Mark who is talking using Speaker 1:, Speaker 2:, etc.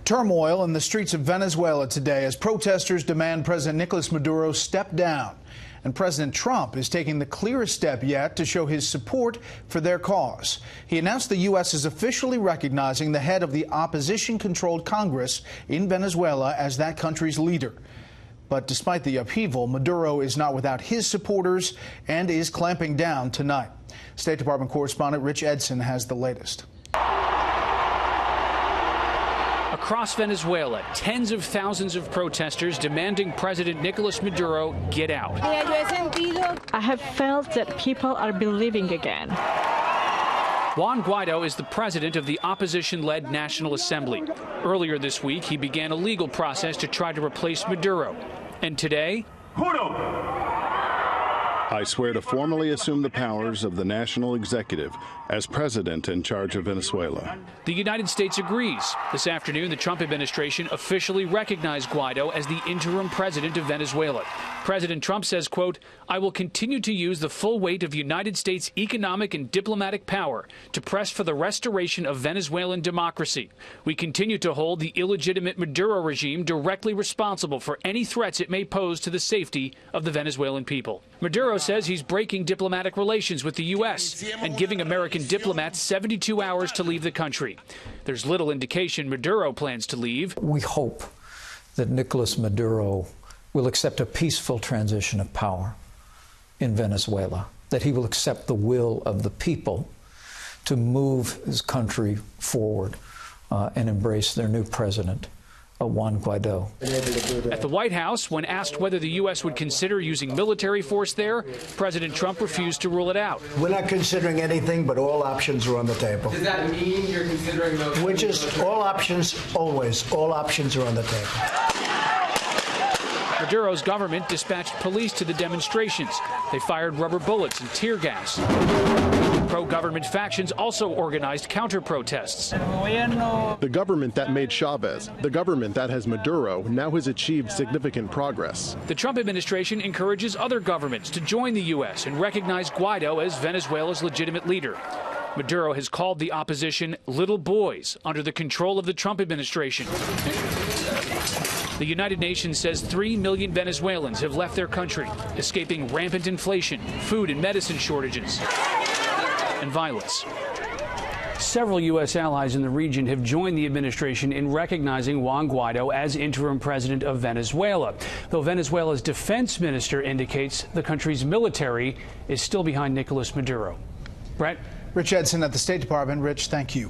Speaker 1: Turmoil in the streets of Venezuela today as protesters demand President Nicolas Maduro step down. And President Trump is taking the clearest step yet to show his support for their cause. He announced the U.S. is officially recognizing the head of the opposition-controlled Congress in Venezuela as that country's leader. But despite the upheaval, Maduro is not without his supporters and is clamping down tonight. State Department correspondent Rich Edson has the latest.
Speaker 2: Across Venezuela, tens of thousands of protesters demanding President Nicolas Maduro get out.
Speaker 3: I have felt that people are believing again.
Speaker 2: Juan Guaido is the president of the opposition-led National Assembly. Earlier this week, he began a legal process to try to replace Maduro. And today,
Speaker 4: I swear to formally assume the powers of the national executive as president in charge of Venezuela.
Speaker 2: The United States agrees. This afternoon, the Trump administration officially recognized Guaido as the interim president of Venezuela. President Trump says, quote, "I will continue to use the full weight of United States economic and diplomatic power to press for the restoration of Venezuelan democracy. We continue to hold the illegitimate Maduro regime directly responsible for any threats it may pose to the safety of the Venezuelan people." Maduro says he's breaking diplomatic relations with the U.S. and giving American diplomats 72 hours to leave the country. There's little indication Maduro plans to leave.
Speaker 5: We hope that Nicolas Maduro will accept a peaceful transition of power in Venezuela, that he will accept the will of the people to move his country forward and embrace their new president, Juan Guaido.
Speaker 2: At the White House, when asked whether the U.S. would consider using military force there, President Trump refused to rule it out.
Speaker 6: We're not considering anything, but all options are on the table.
Speaker 7: Does that mean you're considering those?
Speaker 6: We're just, all options, always, all options are on the table.
Speaker 2: Maduro's government dispatched police to the demonstrations. They fired rubber bullets and tear gas. Pro-government factions also organized counter-protests.
Speaker 8: The government that made Chavez, the government that has Maduro, now has achieved significant progress.
Speaker 2: The Trump administration encourages other governments to join the U.S. and recognize Guaido as Venezuela's legitimate leader. Maduro has called the opposition little boys under the control of the Trump administration. The United Nations says 3 million Venezuelans have left their country, escaping rampant inflation, food and medicine shortages, and violence. Several U.S. allies in the region have joined the administration in recognizing Juan Guaido as interim president of Venezuela, though Venezuela's defense minister indicates the country's military is still behind Nicolas Maduro. Brett?
Speaker 1: Rich Edson at the State Department. Rich, thank you.